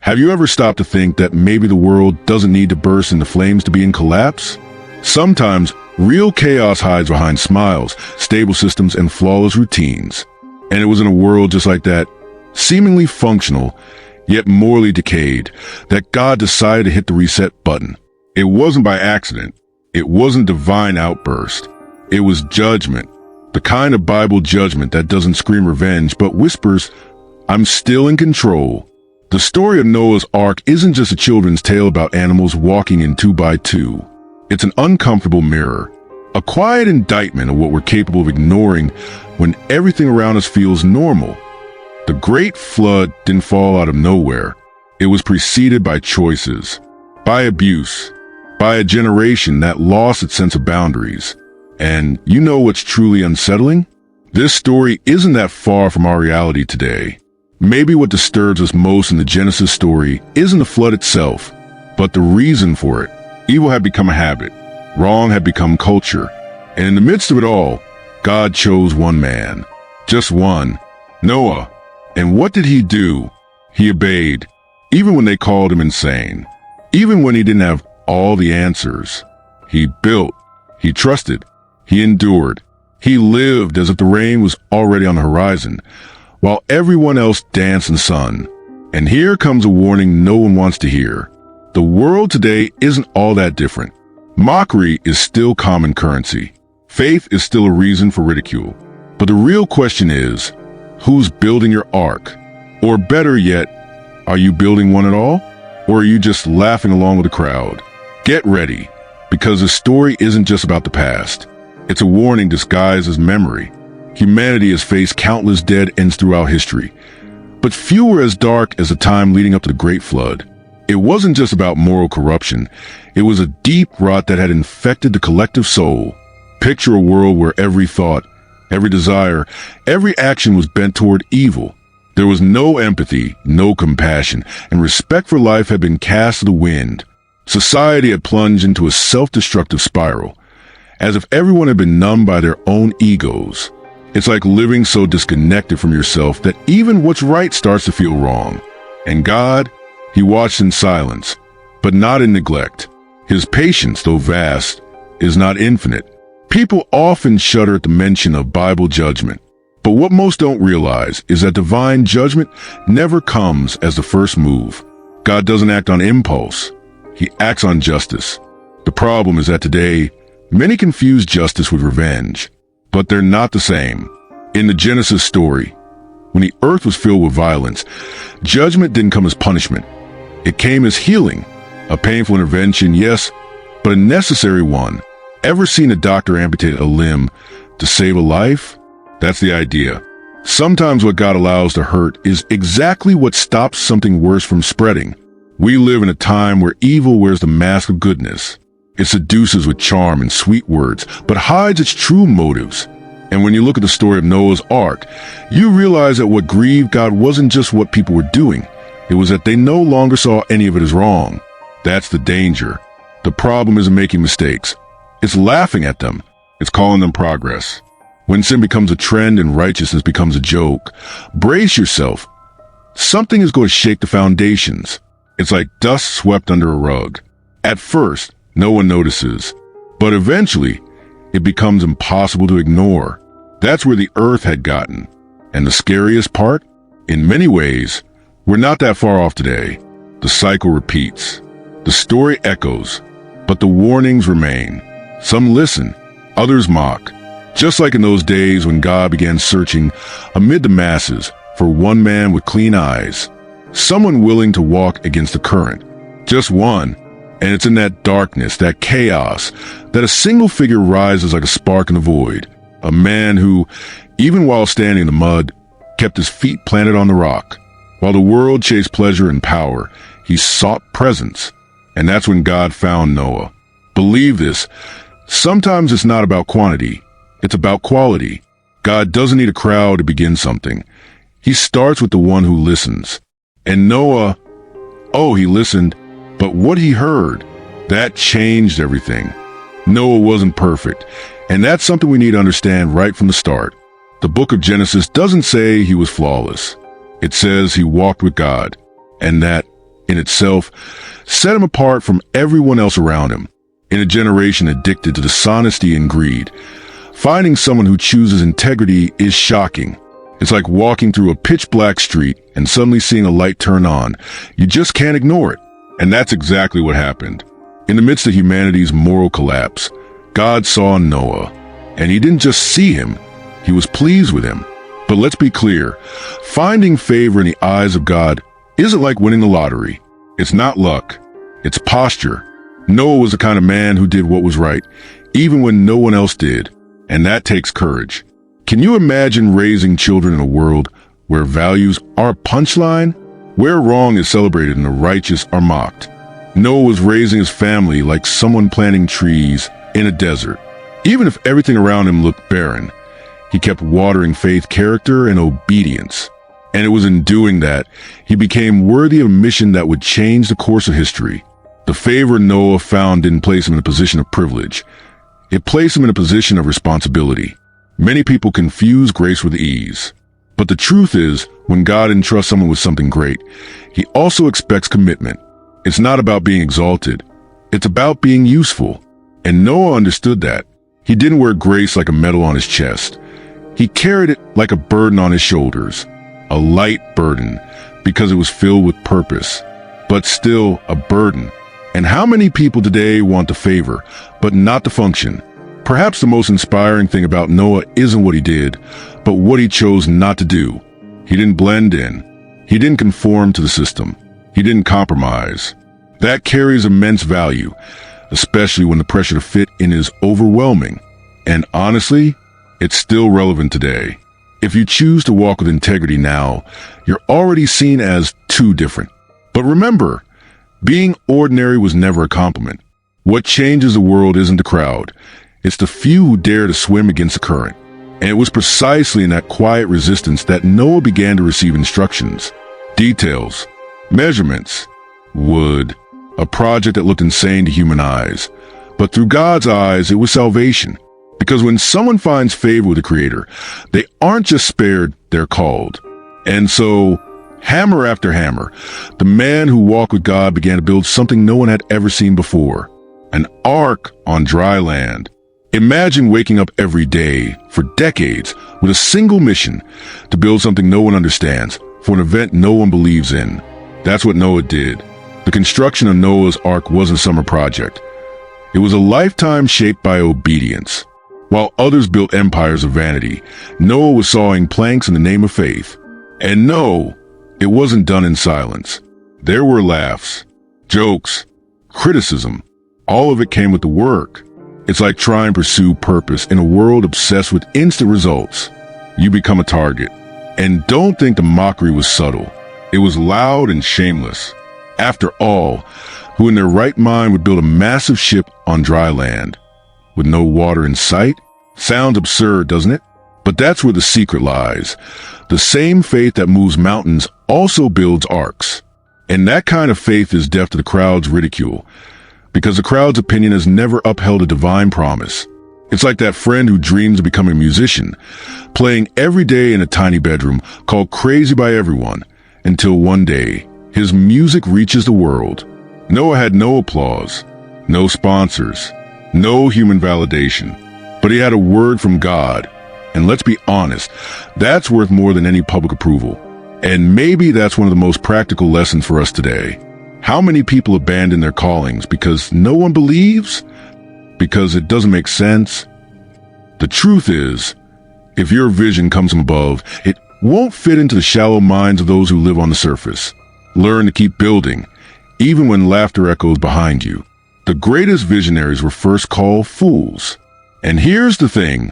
Have you ever stopped to think that maybe the world doesn't need to burst into flames to be in collapse? Sometimes, real chaos hides behind smiles, stable systems, and flawless routines. And it was in a world just like that, seemingly functional, yet morally decayed, that God decided to hit the reset button. It wasn't by accident. It wasn't divine outburst. It was judgment. The kind of Bible judgment that doesn't scream revenge, but whispers, "I'm still in control." The story of Noah's Ark isn't just a children's tale about animals walking in 2x2. It's an uncomfortable mirror, a quiet indictment of what we're capable of ignoring when everything around us feels normal. The Great Flood didn't fall out of nowhere. It was preceded by choices, by abuse, by a generation that lost its sense of boundaries. And you know what's truly unsettling? This story isn't that far from our reality today. Maybe what disturbs us most in the Genesis story isn't the flood itself, but the reason for it. Evil had become a habit. Wrong had become culture. And in the midst of it all, God chose one man. Just one. Noah. And what did he do? He obeyed, even when they called him insane. Even when he didn't have all the answers. He built. He trusted. He endured. He lived as if the rain was already on the horizon, while everyone else danced in the sun. And here comes a warning no one wants to hear. The world today isn't all that different. Mockery is still common currency. Faith is still a reason for ridicule. But the real question is, who's building your ark? Or better yet, are you building one at all? Or are you just laughing along with the crowd? Get ready, because the story isn't just about the past. It's a warning disguised as memory. Humanity has faced countless dead ends throughout history, but few were as dark as the time leading up to the Great Flood. It wasn't just about moral corruption. It was a deep rot that had infected the collective soul. Picture a world where every thought, every desire, every action was bent toward evil. There was no empathy, no compassion, and respect for life had been cast to the wind. Society had plunged into a self-destructive spiral, as if everyone had been numbed by their own egos. It's like living so disconnected from yourself that even what's right starts to feel wrong. And God, he watched in silence, but not in neglect. His patience, though vast, is not infinite. People often shudder at the mention of Bible judgment. But what most don't realize is that divine judgment never comes as the first move. God doesn't act on impulse. He acts on justice. The problem is that today, many confuse justice with revenge. But they're not the same. In the Genesis story, when the earth was filled with violence, judgment didn't come as punishment. It came as healing, a painful intervention, yes, but a necessary one. Ever seen a doctor amputate a limb to save a life? That's the idea. Sometimes what God allows to hurt is exactly what stops something worse from spreading. We live in a time where evil wears the mask of goodness. It seduces with charm and sweet words, but hides its true motives. And when you look at the story of Noah's Ark, you realize that what grieved God wasn't just what people were doing. It was that they no longer saw any of it as wrong. That's the danger. The problem isn't making mistakes. It's laughing at them. It's calling them progress. When sin becomes a trend and righteousness becomes a joke, brace yourself. Something is going to shake the foundations. It's like dust swept under a rug. At first, no one notices, but eventually, it becomes impossible to ignore. That's where the earth had gotten. And the scariest part? In many ways, we're not that far off today. The cycle repeats. The story echoes, but the warnings remain. Some listen, others mock. Just like in those days when God began searching amid the masses for one man with clean eyes, someone willing to walk against the current. Just one. And it's in that darkness, that chaos, that a single figure rises like a spark in the void. A man who, even while standing in the mud, kept his feet planted on the rock. While the world chased pleasure and power, he sought presence. And that's when God found Noah. Believe this, sometimes it's not about quantity, it's about quality. God doesn't need a crowd to begin something. He starts with the one who listens. And Noah, he listened. But what he heard, that changed everything. Noah wasn't perfect, and that's something we need to understand right from the start. The book of Genesis doesn't say he was flawless. It says he walked with God, and that in itself, set him apart from everyone else around him. In a generation addicted to dishonesty and greed, finding someone who chooses integrity is shocking. It's like walking through a pitch-black street and suddenly seeing a light turn on. You just can't ignore it. And that's exactly what happened. In the midst of humanity's moral collapse, God saw Noah, and he didn't just see him, he was pleased with him. But let's be clear, finding favor in the eyes of God isn't like winning the lottery. It's not luck, it's posture. Noah was the kind of man who did what was right, even when no one else did, and that takes courage. Can you imagine raising children in a world where values are a punchline, where wrong is celebrated and the righteous are mocked? Noah was raising his family like someone planting trees in a desert. Even if everything around him looked barren, he kept watering faith, character, and obedience. And it was in doing that he became worthy of a mission that would change the course of history. The favor Noah found didn't place him in a position of privilege. It placed him in a position of responsibility. Many people confuse grace with ease. But the truth is, when God entrusts someone with something great, he also expects commitment. It's not about being exalted. It's about being useful. And Noah understood that. He didn't wear grace like a medal on his chest. He carried it like a burden on his shoulders. A light burden, because it was filled with purpose. But still a burden. And how many people today want the favor, but not the function? Perhaps the most inspiring thing about Noah isn't what he did, but what he chose not to do. He didn't blend in. He didn't conform to the system. He didn't compromise. That carries immense value, especially when the pressure to fit in is overwhelming. And honestly, it's still relevant today. If you choose to walk with integrity now, you're already seen as too different. But remember, being ordinary was never a compliment. What changes the world isn't the crowd. It's the few who dare to swim against the current. And it was precisely in that quiet resistance that Noah began to receive instructions, details, measurements, wood, a project that looked insane to human eyes. But through God's eyes, it was salvation. Because when someone finds favor with the Creator, they aren't just spared, they're called. And so, hammer after hammer, the man who walked with God began to build something no one had ever seen before. An ark on dry land. Imagine waking up every day for decades with a single mission to build something no one understands for an event no one believes in. That's what Noah did. The construction of Noah's ark wasn't a summer project. It was a lifetime shaped by obedience. While others built empires of vanity, Noah was sawing planks in the name of faith. And no, it wasn't done in silence. There were laughs, jokes, criticism. All of it came with the work. It's like trying to pursue purpose in a world obsessed with instant results. You become a target. And don't think the mockery was subtle. It was loud and shameless. After all, who in their right mind would build a massive ship on dry land? With no water in sight? Sounds absurd, doesn't it? But that's where the secret lies. The same faith that moves mountains also builds arcs. And that kind of faith is deaf to the crowd's ridicule, because the crowd's opinion has never upheld a divine promise. It's like that friend who dreams of becoming a musician, playing every day in a tiny bedroom, called crazy by everyone, until one day, his music reaches the world. Noah had no applause, no sponsors, no human validation, but he had a word from God. And let's be honest, that's worth more than any public approval. And maybe that's one of the most practical lessons for us today. How many people abandon their callings because no one believes? Because it doesn't make sense? The truth is, if your vision comes from above, it won't fit into the shallow minds of those who live on the surface. Learn to keep building, even when laughter echoes behind you. The greatest visionaries were first called fools. And here's the thing,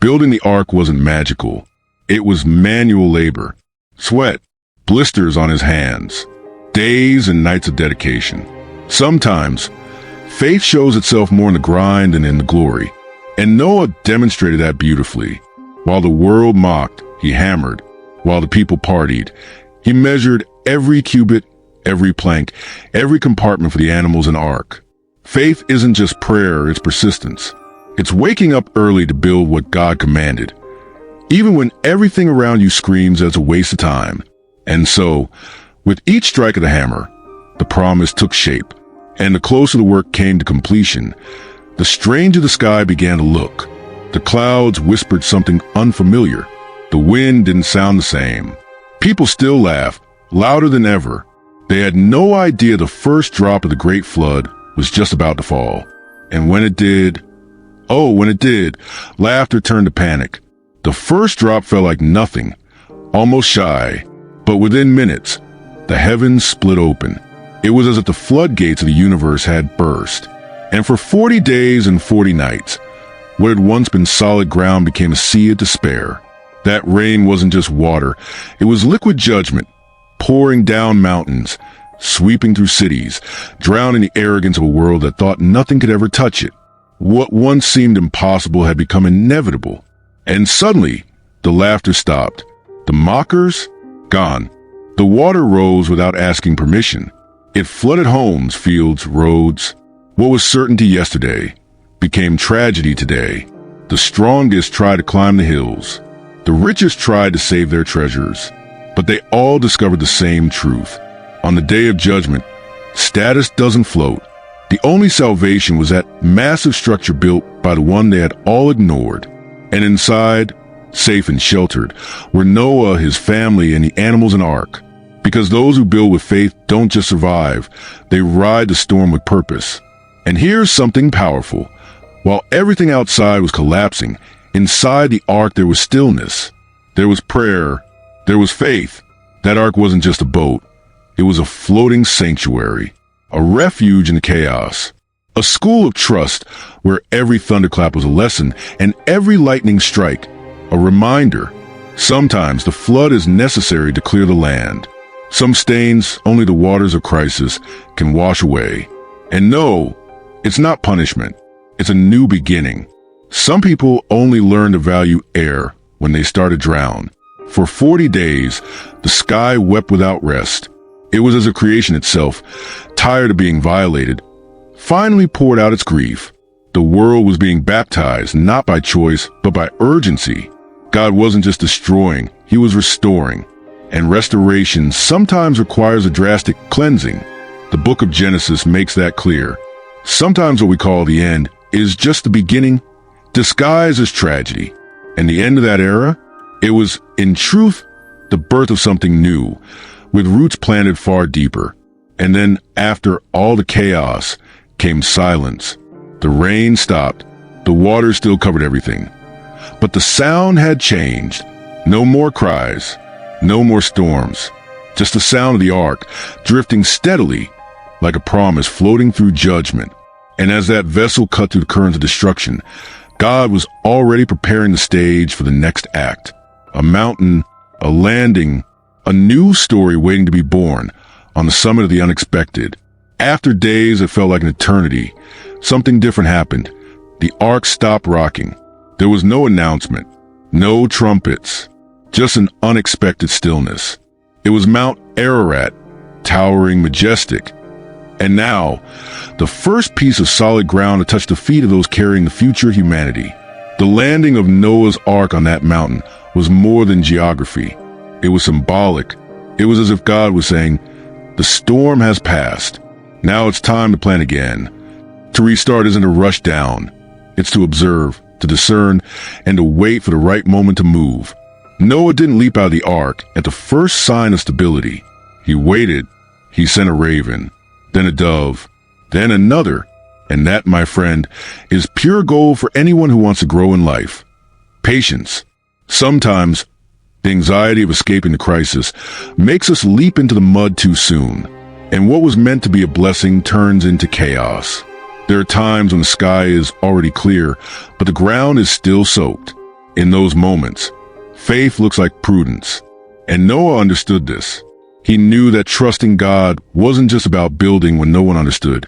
building the ark wasn't magical. It was manual labor, sweat, blisters on his hands, days and nights of dedication. Sometimes, faith shows itself more in the grind than in the glory. And Noah demonstrated that beautifully. While the world mocked, he hammered. While the people partied, he measured every cubit, every plank, every compartment for the animals in the ark. Faith isn't just prayer, it's persistence. It's waking up early to build what God commanded, even when everything around you screams that it's a waste of time. And so, with each strike of the hammer, the promise took shape. And the closer the work came to completion, the stranger the sky began to look. The clouds whispered something unfamiliar. The wind didn't sound the same. People still laughed, louder than ever. They had no idea the first drop of the great flood was just about to fall. And when it did, laughter turned to panic. The first drop felt like nothing, almost shy, but within minutes, the heavens split open. It was as if the floodgates of the universe had burst. And for 40 days and 40 nights, what had once been solid ground became a sea of despair. That rain wasn't just water, it was liquid judgment, pouring down mountains, sweeping through cities, drowning the arrogance of a world that thought nothing could ever touch it. What once seemed impossible had become inevitable. And suddenly, the laughter stopped. The mockers? Gone. The water rose without asking permission. It flooded homes, fields, roads. What was certainty yesterday became tragedy today. The strongest tried to climb the hills. The richest tried to save their treasures. But they all discovered the same truth. On the day of judgment, status doesn't float. The only salvation was that massive structure built by the one they had all ignored. And inside, safe and sheltered, were Noah, his family, and the animals in the ark. Because those who build with faith don't just survive, they ride the storm with purpose. And here's something powerful. While everything outside was collapsing, inside the ark there was stillness. There was prayer. There was faith. That ark wasn't just a boat. It was a floating sanctuary, a refuge in the chaos, a school of trust where every thunderclap was a lesson and every lightning strike a reminder. Sometimes the flood is necessary to clear the land. Some stains only the waters of crisis can wash away. And no, it's not punishment. It's a new beginning. Some people only learn to value air when they start to drown. For 40 days, the sky wept without rest. It was as if creation itself, tired of being violated, finally poured out its grief. The world was being baptized, not by choice, but by urgency. God wasn't just destroying, he was restoring. And restoration sometimes requires a drastic cleansing. The book of Genesis makes that clear. Sometimes what we call the end is just the beginning, disguised as tragedy. And the end of that era, it was, in truth, the birth of something new, with roots planted far deeper. And then, after all the chaos, came silence. The rain stopped. The water still covered everything. But the sound had changed. No more cries. No more storms. Just the sound of the ark, drifting steadily, like a promise floating through judgment. And as that vessel cut through the currents of destruction, God was already preparing the stage for the next act. A mountain, a landing, a new story waiting to be born on the summit of the unexpected. After days that felt like an eternity, something different happened. The ark stopped rocking. There was no announcement, no trumpets, just an unexpected stillness. It was Mount Ararat, towering majestic. And now, the first piece of solid ground to touch the feet of those carrying the future humanity. The landing of Noah's ark on that mountain was more than geography. It was symbolic. It was as if God was saying, the storm has passed. Now it's time to plan again. To restart isn't to rush down. It's to observe, to discern, and to wait for the right moment to move. Noah didn't leap out of the ark at the first sign of stability. He waited. He sent a raven, then a dove, then another. And that, my friend, is pure gold for anyone who wants to grow in life. Patience. Sometimes, the anxiety of escaping the crisis makes us leap into the mud too soon, and what was meant to be a blessing turns into chaos. There are times when the sky is already clear, but the ground is still soaked. In those moments, faith looks like prudence, and Noah understood this. He knew that trusting God wasn't just about building when no one understood.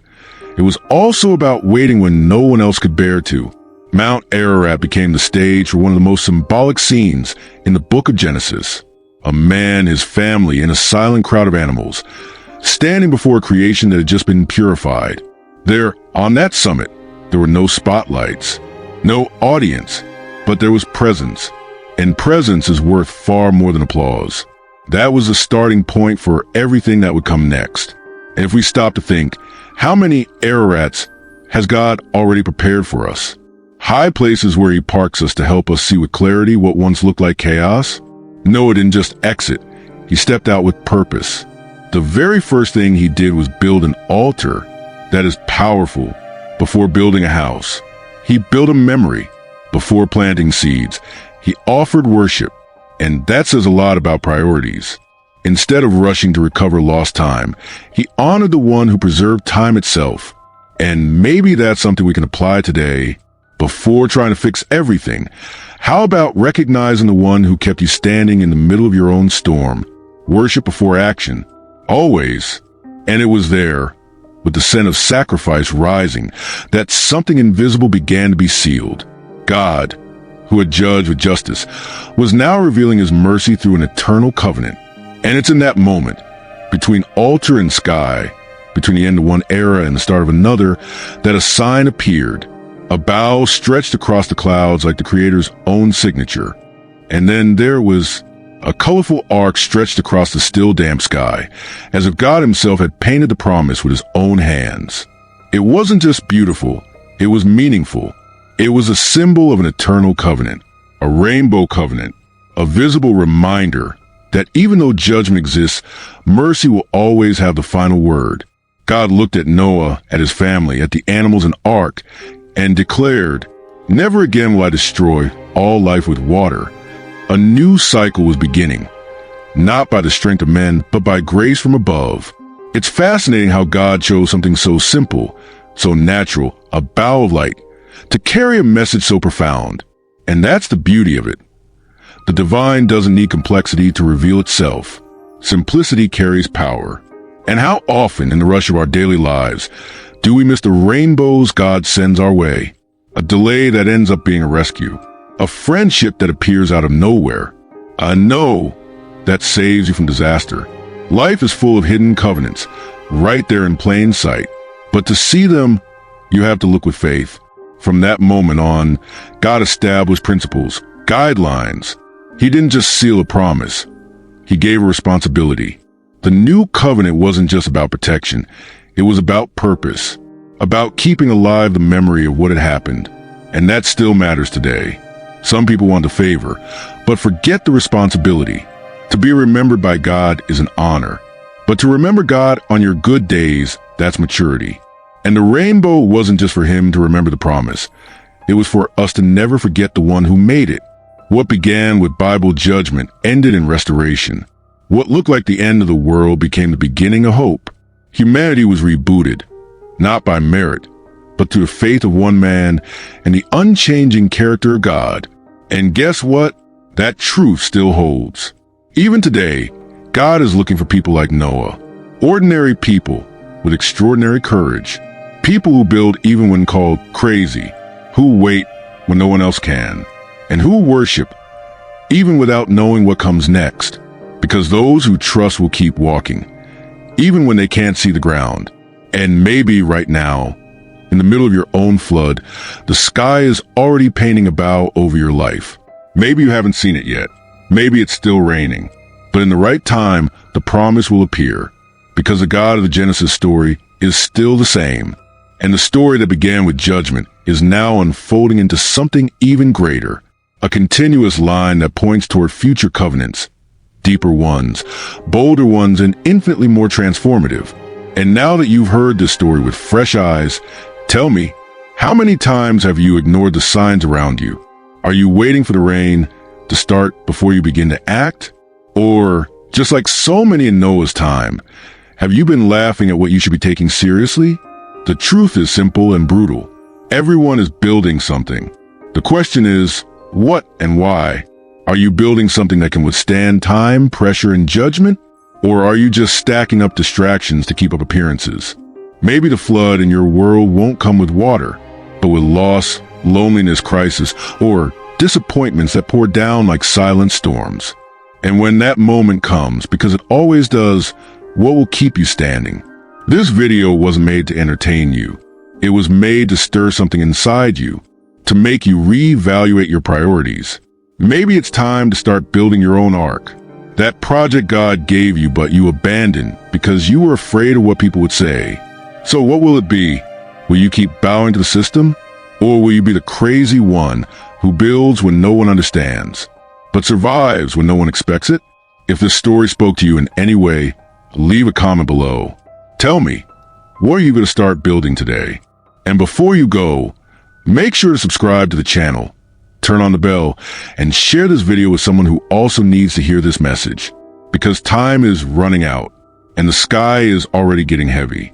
It was also about waiting when no one else could bear to. Mount Ararat became the stage for one of the most symbolic scenes in the book of Genesis. A man, his family, and a silent crowd of animals, standing before a creation that had just been purified. There, on that summit, there were no spotlights, no audience, but there was presence. And presence is worth far more than applause. That was the starting point for everything that would come next. And if we stop to think, how many Ararats has God already prepared for us? High places where he parks us to help us see with clarity what once looked like chaos? Noah didn't just exit. He stepped out with purpose. The very first thing he did was build an altar that is powerful before building a house. He built a memory before planting seeds. He offered worship, and that says a lot about priorities. Instead of rushing to recover lost time, he honored the one who preserved time itself. And maybe that's something we can apply today. Before trying to fix everything, how about recognizing the one who kept you standing in the middle of your own storm? Worship before action. Always. And it was there, with the scent of sacrifice rising, that something invisible began to be sealed. God, who had judged with justice, was now revealing his mercy through an eternal covenant. And it's in that moment, between altar and sky, between the end of one era and the start of another, that a sign appeared. A bow stretched across the clouds like the Creator's own signature. And then there was a colorful arc stretched across the still damp sky, as if God himself had painted the promise with his own hands. It wasn't just beautiful, it was meaningful. It was a symbol of an eternal covenant, a rainbow covenant, a visible reminder that even though judgment exists, mercy will always have the final word. God looked at Noah, at his family, at the animals in the ark, and declared, "Never again will I destroy all life with water." A new cycle was beginning, not by the strength of men, but by grace from above. It's fascinating how God chose something so simple, so natural, a bow of light, to carry a message so profound. And that's the beauty of it. The divine doesn't need complexity to reveal itself. Simplicity carries power. And how often in the rush of our daily lives do we miss the rainbows God sends our way? A delay that ends up being a rescue. A friendship that appears out of nowhere. A no that saves you from disaster. Life is full of hidden covenants, right there in plain sight. But to see them, you have to look with faith. From that moment on, God established principles, guidelines. He didn't just seal a promise. He gave a responsibility. The new covenant wasn't just about protection. It was about purpose, about keeping alive the memory of what had happened. And that still matters today. Some people want the favor, but forget the responsibility. To be remembered by God is an honor. But to remember God on your good days, that's maturity. And the rainbow wasn't just for him to remember the promise. It was for us to never forget the one who made it. What began with Bible judgment ended in restoration. What looked like the end of the world became the beginning of hope. Humanity was rebooted, not by merit, but through the faith of one man and the unchanging character of God. And guess what? That truth still holds. Even today, God is looking for people like Noah, ordinary people with extraordinary courage, people who build even when called crazy, who wait when no one else can, and who worship even without knowing what comes next, because those who trust will keep walking, even when they can't see the ground. And maybe right now, in the middle of your own flood, the sky is already painting a bow over your life. Maybe you haven't seen it yet. Maybe it's still raining. But in the right time, the promise will appear, because the God of the Genesis story is still the same. And the story that began with judgment is now unfolding into something even greater, a continuous line that points toward future covenants, deeper ones, bolder ones, and infinitely more transformative. And now that you've heard this story with fresh eyes, tell me, how many times have you ignored the signs around you? Are you waiting for the rain to start before you begin to act? Or, just like so many in Noah's time, have you been laughing at what you should be taking seriously? The truth is simple and brutal. Everyone is building something. The question is, what and why? Are you building something that can withstand time, pressure, and judgment? Or are you just stacking up distractions to keep up appearances? Maybe the flood in your world won't come with water, but with loss, loneliness, crisis, or disappointments that pour down like silent storms. And when that moment comes, because it always does, what will keep you standing? This video wasn't made to entertain you. It was made to stir something inside you, to make you reevaluate your priorities. Maybe it's time to start building your own ark, That project God gave you but you abandoned because you were afraid of what people would say. So what will it be? Will you keep bowing to the system? Or will you be the crazy one who builds when no one understands, but survives when no one expects it? If this story spoke to you in any way, leave a comment below. Tell me, what are you going to start building today? And before you go, make sure to subscribe to the channel, turn on the bell, and share this video with someone who also needs to hear this message. Because time is running out, and the sky is already getting heavy.